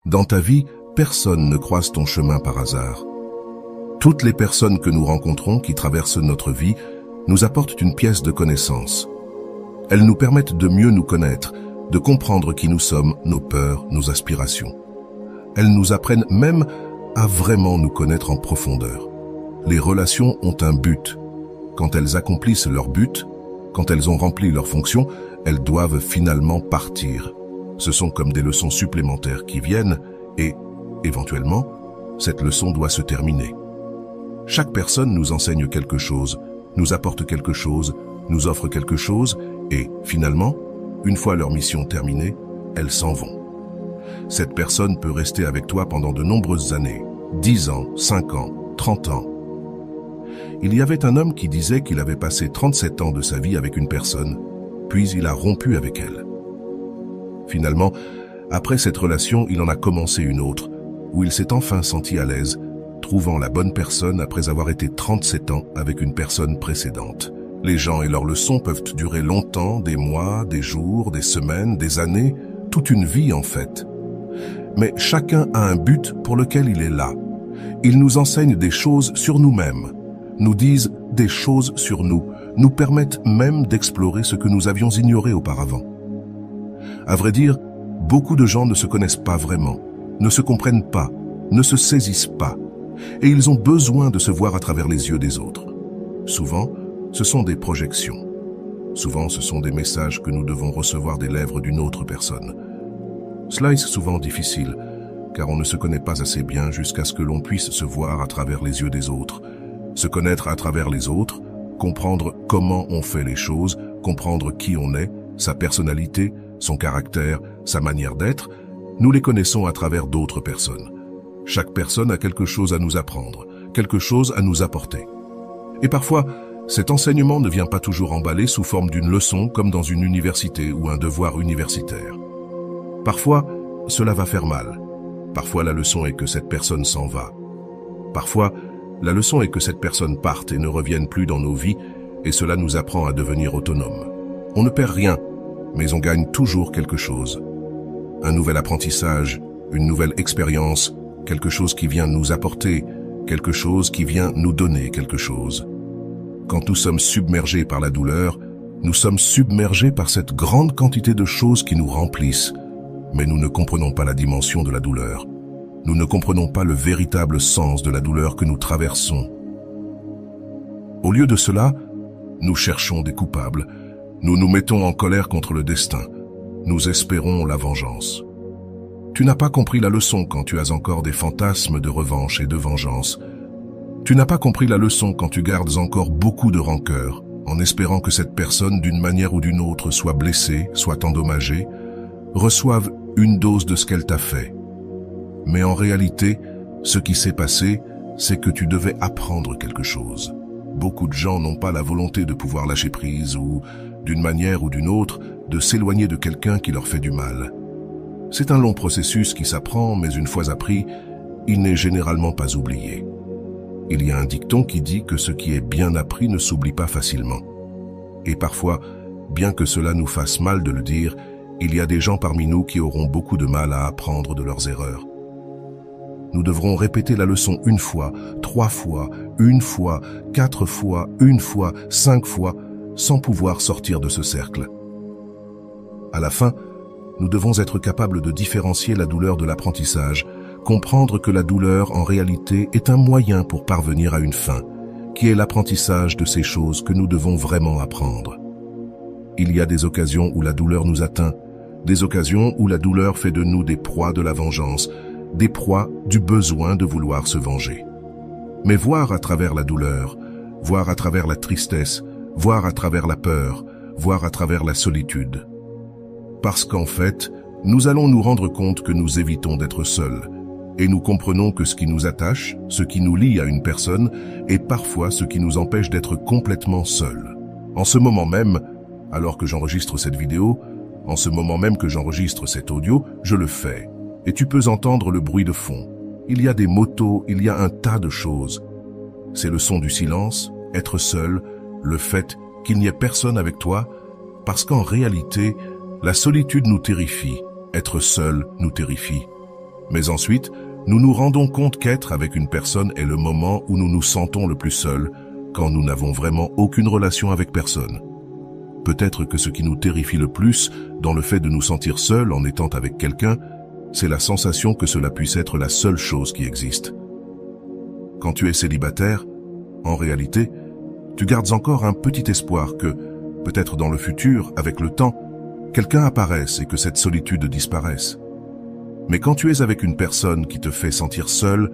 Dans ta vie, personne ne croise ton chemin par hasard. Toutes les personnes que nous rencontrons qui traversent notre vie nous apportent une pièce de connaissance. Elles nous permettent de mieux nous connaître, de comprendre qui nous sommes, nos peurs, nos aspirations. Elles nous apprennent même à vraiment nous connaître en profondeur. Les relations ont un but. Quand elles accomplissent leur but, quand elles ont rempli leur fonction, elles doivent finalement partir. Ce sont comme des leçons supplémentaires qui viennent et, éventuellement, cette leçon doit se terminer. Chaque personne nous enseigne quelque chose, nous apporte quelque chose, nous offre quelque chose et, finalement, une fois leur mission terminée, elles s'en vont. Cette personne peut rester avec toi pendant de nombreuses années, 10 ans, 5 ans, 30 ans. Il y avait un homme qui disait qu'il avait passé 37 ans de sa vie avec une personne, puis il a rompu avec elle. Finalement, après cette relation, il en a commencé une autre, où il s'est enfin senti à l'aise, trouvant la bonne personne après avoir été 37 ans avec une personne précédente. Les gens et leurs leçons peuvent durer longtemps, des mois, des jours, des semaines, des années, toute une vie en fait. Mais chacun a un but pour lequel il est là. Ils nous enseignent des choses sur nous-mêmes, nous disent des choses sur nous, nous permettent même d'explorer ce que nous avions ignoré auparavant. À vrai dire, beaucoup de gens ne se connaissent pas vraiment, ne se comprennent pas, ne se saisissent pas, et ils ont besoin de se voir à travers les yeux des autres. Souvent, ce sont des projections. Souvent, ce sont des messages que nous devons recevoir des lèvres d'une autre personne. Cela est souvent difficile, car on ne se connaît pas assez bien jusqu'à ce que l'on puisse se voir à travers les yeux des autres. Se connaître à travers les autres, comprendre comment on fait les choses, comprendre qui on est, sa personnalité, son caractère, sa manière d'être, nous les connaissons à travers d'autres personnes. Chaque personne a quelque chose à nous apprendre, quelque chose à nous apporter. Et parfois, cet enseignement ne vient pas toujours emballé sous forme d'une leçon comme dans une université ou un devoir universitaire. Parfois, cela va faire mal. Parfois, la leçon est que cette personne s'en va. Parfois, la leçon est que cette personne parte et ne revienne plus dans nos vies, et cela nous apprend à devenir autonomes. On ne perd rien, mais on gagne toujours quelque chose. Un nouvel apprentissage, une nouvelle expérience, quelque chose qui vient nous apporter, quelque chose qui vient nous donner quelque chose. Quand nous sommes submergés par la douleur, nous sommes submergés par cette grande quantité de choses qui nous remplissent, mais nous ne comprenons pas la dimension de la douleur. Nous ne comprenons pas le véritable sens de la douleur que nous traversons. Au lieu de cela, nous cherchons des coupables, nous nous mettons en colère contre le destin, nous espérons la vengeance. Tu n'as pas compris la leçon quand tu as encore des fantasmes de revanche et de vengeance. Tu n'as pas compris la leçon quand tu gardes encore beaucoup de rancœur, en espérant que cette personne, d'une manière ou d'une autre, soit blessée, soit endommagée, reçoive une dose de ce qu'elle t'a fait. Mais en réalité, ce qui s'est passé, c'est que tu devais apprendre quelque chose. Beaucoup de gens n'ont pas la volonté de pouvoir lâcher prise ou, d'une manière ou d'une autre, de s'éloigner de quelqu'un qui leur fait du mal. C'est un long processus qui s'apprend, mais une fois appris, il n'est généralement pas oublié. Il y a un dicton qui dit que ce qui est bien appris ne s'oublie pas facilement. Et parfois, bien que cela nous fasse mal de le dire, il y a des gens parmi nous qui auront beaucoup de mal à apprendre de leurs erreurs. Nous devrons répéter la leçon une fois, 3 fois, 1 fois, 4 fois, 1 fois, 5 fois, sans pouvoir sortir de ce cercle. À la fin, nous devons être capables de différencier la douleur de l'apprentissage, comprendre que la douleur, en réalité, est un moyen pour parvenir à une fin, qui est l'apprentissage de ces choses que nous devons vraiment apprendre. Il y a des occasions où la douleur nous atteint, des occasions où la douleur fait de nous des proies de la vengeance, des proies du besoin de vouloir se venger. Mais voir à travers la douleur, voir à travers la tristesse, voir à travers la peur, voir à travers la solitude. Parce qu'en fait, nous allons nous rendre compte que nous évitons d'être seuls, et nous comprenons que ce qui nous attache, ce qui nous lie à une personne, est parfois ce qui nous empêche d'être complètement seuls. En ce moment même, alors que j'enregistre cette vidéo, en ce moment même que j'enregistre cet audio, je le fais. Et tu peux entendre le bruit de fond. Il y a des motos, il y a un tas de choses. C'est le son du silence, être seul, le fait qu'il n'y ait personne avec toi, parce qu'en réalité, la solitude nous terrifie, être seul nous terrifie. Mais ensuite, nous nous rendons compte qu'être avec une personne est le moment où nous nous sentons le plus seuls, quand nous n'avons vraiment aucune relation avec personne. Peut-être que ce qui nous terrifie le plus dans le fait de nous sentir seuls en étant avec quelqu'un, c'est la sensation que cela puisse être la seule chose qui existe. Quand tu es célibataire, en réalité, tu gardes encore un petit espoir que, peut-être dans le futur, avec le temps, quelqu'un apparaisse et que cette solitude disparaisse. Mais quand tu es avec une personne qui te fait sentir seul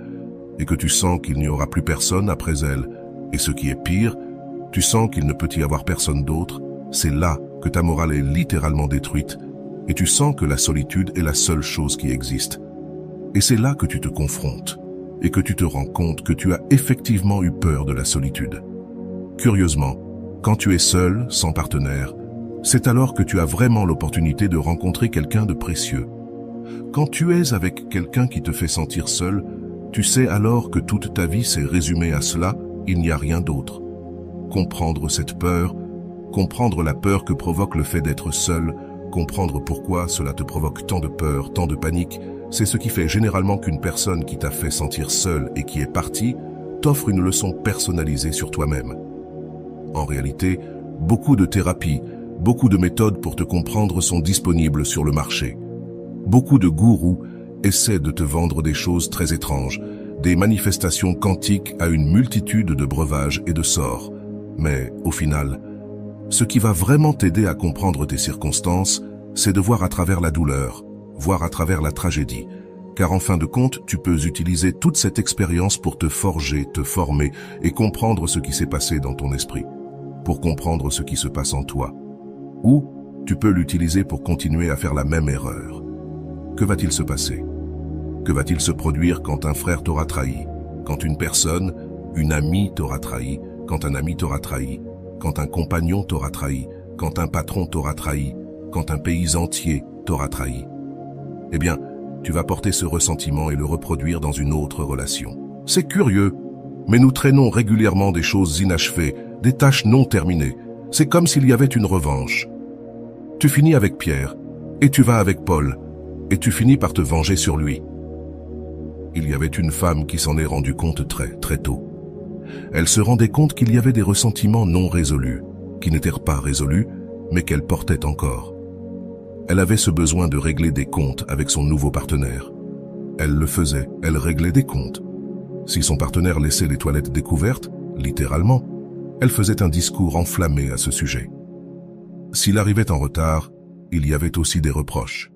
et que tu sens qu'il n'y aura plus personne après elle, et ce qui est pire, tu sens qu'il ne peut y avoir personne d'autre, c'est là que ta morale est littéralement détruite et tu sens que la solitude est la seule chose qui existe. Et c'est là que tu te confrontes et que tu te rends compte que tu as effectivement eu peur de la solitude. Curieusement, quand tu es seul, sans partenaire, c'est alors que tu as vraiment l'opportunité de rencontrer quelqu'un de précieux. Quand tu es avec quelqu'un qui te fait sentir seul, tu sais alors que toute ta vie s'est résumée à cela, il n'y a rien d'autre. Comprendre cette peur, comprendre la peur que provoque le fait d'être seul, comprendre pourquoi cela te provoque tant de peur, tant de panique, c'est ce qui fait généralement qu'une personne qui t'a fait sentir seul et qui est partie t'offre une leçon personnalisée sur toi-même. En réalité, beaucoup de thérapies, beaucoup de méthodes pour te comprendre sont disponibles sur le marché. Beaucoup de gourous essaient de te vendre des choses très étranges, des manifestations quantiques à une multitude de breuvages et de sorts. Mais, au final, ce qui va vraiment t'aider à comprendre tes circonstances, c'est de voir à travers la douleur, voir à travers la tragédie. Car en fin de compte, tu peux utiliser toute cette expérience pour te forger, te former et comprendre ce qui s'est passé dans ton esprit, pour comprendre ce qui se passe en toi. Ou tu peux l'utiliser pour continuer à faire la même erreur. Que va-t-il se passer? Que va-t-il se produire quand un frère t'aura trahi? Quand une personne, une amie t'aura trahi? Quand un ami t'aura trahi? Quand un compagnon t'aura trahi? Quand un patron t'aura trahi? Quand un pays entier t'aura trahi? Eh bien, tu vas porter ce ressentiment et le reproduire dans une autre relation. C'est curieux, mais nous traînons régulièrement des choses inachevées, des tâches non terminées. C'est comme s'il y avait une revanche. Tu finis avec Pierre, et tu vas avec Paul, et tu finis par te venger sur lui. Il y avait une femme qui s'en est rendue compte très tôt. Elle se rendait compte qu'il y avait des ressentiments non résolus, qui n'étaient pas résolus, mais qu'elle portait encore. Elle avait ce besoin de régler des comptes avec son nouveau partenaire. Elle le faisait, elle réglait des comptes. Si son partenaire laissait les toilettes découvertes, littéralement, elle faisait un discours enflammé à ce sujet. S'il arrivait en retard, il y avait aussi des reproches.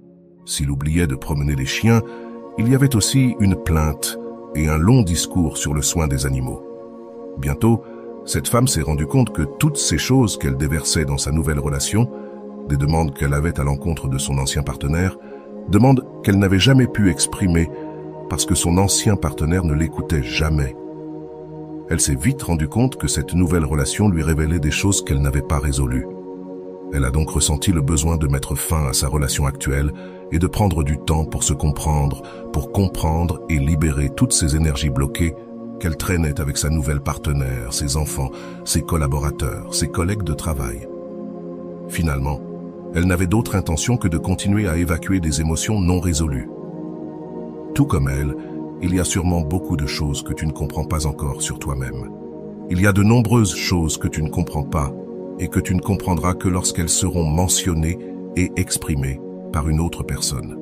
S'il oubliait de promener les chiens, il y avait aussi une plainte et un long discours sur le soin des animaux. Bientôt, cette femme s'est rendue compte que toutes ces choses qu'elle déversait dans sa nouvelle relation, des demandes qu'elle avait à l'encontre de son ancien partenaire, demandes qu'elle n'avait jamais pu exprimer parce que son ancien partenaire ne l'écoutait jamais. Elle s'est vite rendue compte que cette nouvelle relation lui révélait des choses qu'elle n'avait pas résolues. Elle a donc ressenti le besoin de mettre fin à sa relation actuelle et de prendre du temps pour se comprendre, pour comprendre et libérer toutes ces énergies bloquées qu'elle traînait avec sa nouvelle partenaire, ses enfants, ses collaborateurs, ses collègues de travail. Finalement, elle n'avait d'autre intention que de continuer à évacuer des émotions non résolues. Tout comme elle, il y a sûrement beaucoup de choses que tu ne comprends pas encore sur toi-même. Il y a de nombreuses choses que tu ne comprends pas et que tu ne comprendras que lorsqu'elles seront mentionnées et exprimées par une autre personne.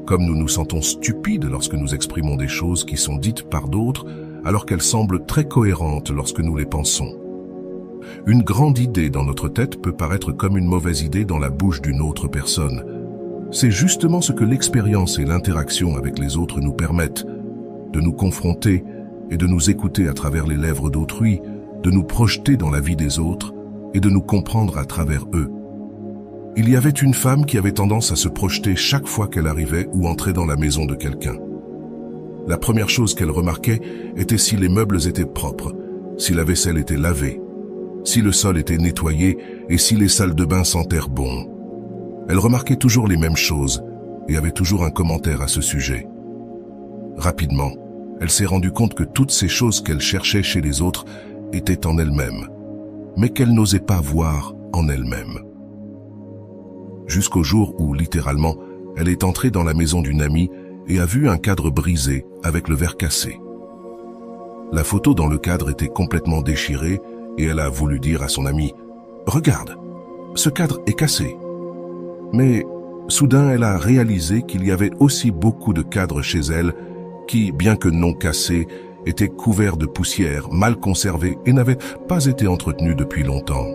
Comme nous nous sentons stupides lorsque nous exprimons des choses qui sont dites par d'autres, alors qu'elles semblent très cohérentes lorsque nous les pensons. Une grande idée dans notre tête peut paraître comme une mauvaise idée dans la bouche d'une autre personne. C'est justement ce que l'expérience et l'interaction avec les autres nous permettent, de nous confronter et de nous écouter à travers les lèvres d'autrui, de nous projeter dans la vie des autres et de nous comprendre à travers eux. Il y avait une femme qui avait tendance à se projeter chaque fois qu'elle arrivait ou entrait dans la maison de quelqu'un. La première chose qu'elle remarquait était si les meubles étaient propres, si la vaisselle était lavée, si le sol était nettoyé et si les salles de bain sentèrent bon. Elle remarquait toujours les mêmes choses et avait toujours un commentaire à ce sujet. Rapidement, elle s'est rendue compte que toutes ces choses qu'elle cherchait chez les autres étaient en elle-même, mais qu'elle n'osait pas voir en elle-même. Jusqu'au jour où, littéralement, elle est entrée dans la maison d'une amie et a vu un cadre brisé avec le verre cassé. La photo dans le cadre était complètement déchirée et elle a voulu dire à son ami « Regarde, ce cadre est cassé ». Mais soudain, elle a réalisé qu'il y avait aussi beaucoup de cadres chez elle qui, bien que non cassés, étaient couverts de poussière, mal conservés et n'avaient pas été entretenus depuis longtemps.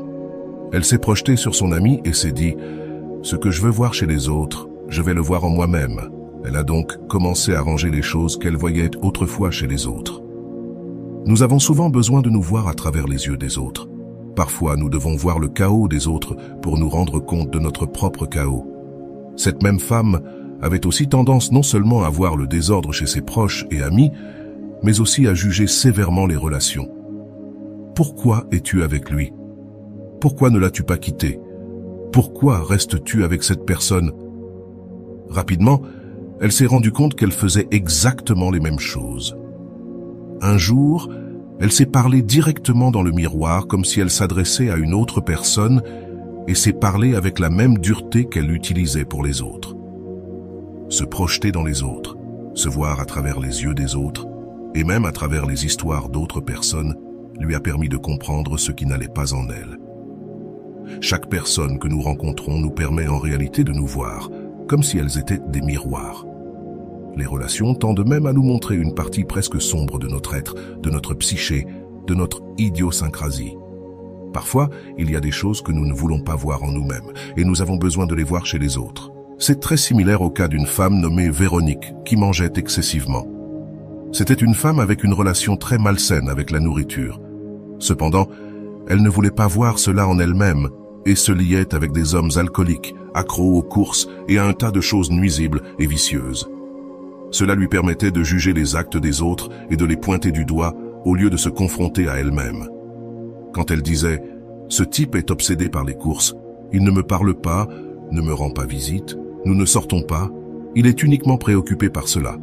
Elle s'est projetée sur son ami et s'est dit « Ce que je veux voir chez les autres, je vais le voir en moi-même ». Elle a donc commencé à ranger les choses qu'elle voyait autrefois chez les autres. Nous avons souvent besoin de nous voir à travers les yeux des autres. Parfois, nous devons voir le chaos des autres pour nous rendre compte de notre propre chaos. Cette même femme avait aussi tendance non seulement à voir le désordre chez ses proches et amis, mais aussi à juger sévèrement les relations. Pourquoi es-tu avec lui? Pourquoi ne l'as-tu pas quitté? Pourquoi restes-tu avec cette personne? Rapidement, elle s'est rendue compte qu'elle faisait exactement les mêmes choses. Un jour, elle s'est parlé directement dans le miroir comme si elle s'adressait à une autre personne et s'est parlé avec la même dureté qu'elle utilisait pour les autres. Se projeter dans les autres, se voir à travers les yeux des autres et même à travers les histoires d'autres personnes lui a permis de comprendre ce qui n'allait pas en elle. Chaque personne que nous rencontrons nous permet en réalité de nous voir, comme si elles étaient des miroirs. Les relations tendent même à nous montrer une partie presque sombre de notre être, de notre psyché, de notre idiosyncrasie. Parfois, il y a des choses que nous ne voulons pas voir en nous-mêmes, et nous avons besoin de les voir chez les autres. C'est très similaire au cas d'une femme nommée Véronique, qui mangeait excessivement. C'était une femme avec une relation très malsaine avec la nourriture. Cependant, elle ne voulait pas voir cela en elle-même, et se liait avec des hommes alcooliques, accros aux courses et à un tas de choses nuisibles et vicieuses. Cela lui permettait de juger les actes des autres et de les pointer du doigt au lieu de se confronter à elle-même. Quand elle disait « Ce type est obsédé par les courses, il ne me parle pas, ne me rend pas visite, nous ne sortons pas, il est uniquement préoccupé par cela ».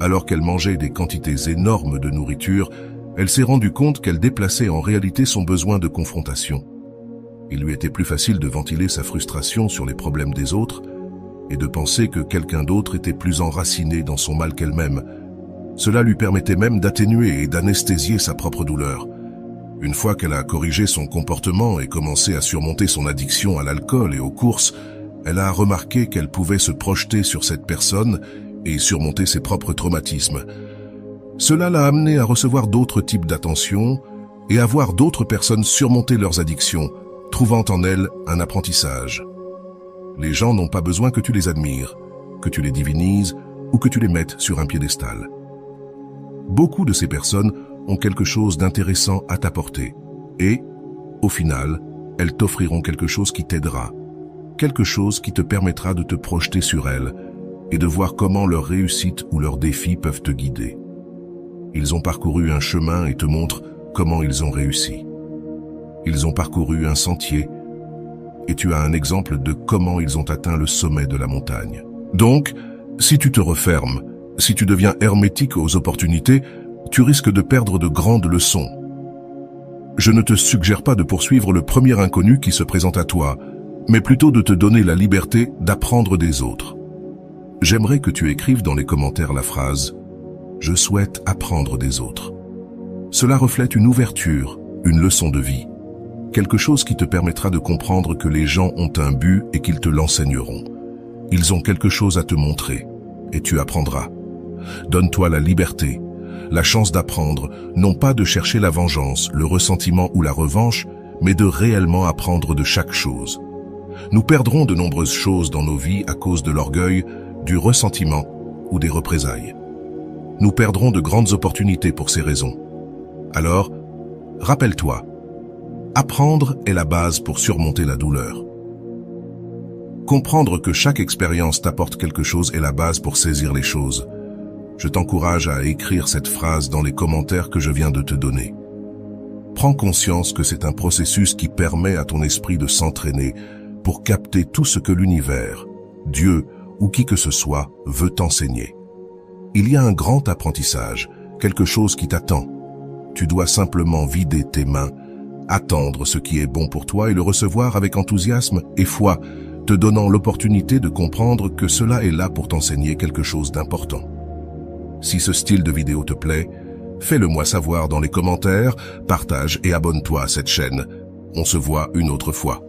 Alors qu'elle mangeait des quantités énormes de nourriture, elle s'est rendue compte qu'elle déplaçait en réalité son besoin de confrontation. Il lui était plus facile de ventiler sa frustration sur les problèmes des autres et de penser que quelqu'un d'autre était plus enraciné dans son mal qu'elle-même. Cela lui permettait même d'atténuer et d'anesthésier sa propre douleur. Une fois qu'elle a corrigé son comportement et commencé à surmonter son addiction à l'alcool et aux courses, elle a remarqué qu'elle pouvait se projeter sur cette personne et surmonter ses propres traumatismes. Cela l'a amenée à recevoir d'autres types d'attention et à voir d'autres personnes surmonter leurs addictions, trouvant en elles un apprentissage. Les gens n'ont pas besoin que tu les admires, que tu les divinises ou que tu les mettes sur un piédestal. Beaucoup de ces personnes ont quelque chose d'intéressant à t'apporter et, au final, elles t'offriront quelque chose qui t'aidera, quelque chose qui te permettra de te projeter sur elles et de voir comment leurs réussites ou leurs défis peuvent te guider. Ils ont parcouru un chemin et te montrent comment ils ont réussi. Ils ont parcouru un sentier et tu as un exemple de comment ils ont atteint le sommet de la montagne. Donc, si tu te refermes, si tu deviens hermétique aux opportunités, tu risques de perdre de grandes leçons. Je ne te suggère pas de poursuivre le premier inconnu qui se présente à toi, mais plutôt de te donner la liberté d'apprendre des autres. J'aimerais que tu écrives dans les commentaires la phrase « Je souhaite apprendre des autres ». Cela reflète une ouverture, une leçon de vie, quelque chose qui te permettra de comprendre que les gens ont un but et qu'ils te l'enseigneront. Ils ont quelque chose à te montrer, et tu apprendras. Donne-toi la liberté, la chance d'apprendre, non pas de chercher la vengeance, le ressentiment ou la revanche, mais de réellement apprendre de chaque chose. Nous perdrons de nombreuses choses dans nos vies à cause de l'orgueil, du ressentiment ou des représailles. Nous perdrons de grandes opportunités pour ces raisons. Alors, rappelle-toi, apprendre est la base pour surmonter la douleur. Comprendre que chaque expérience t'apporte quelque chose est la base pour saisir les choses. Je t'encourage à écrire cette phrase dans les commentaires que je viens de te donner. Prends conscience que c'est un processus qui permet à ton esprit de s'entraîner pour capter tout ce que l'univers, Dieu ou qui que ce soit veut t'enseigner. Il y a un grand apprentissage, quelque chose qui t'attend. Tu dois simplement vider tes mains, attendre ce qui est bon pour toi et le recevoir avec enthousiasme et foi, te donnant l'opportunité de comprendre que cela est là pour t'enseigner quelque chose d'important. Si ce style de vidéo te plaît, fais-le moi savoir dans les commentaires, partage et abonne-toi à cette chaîne. On se voit une autre fois.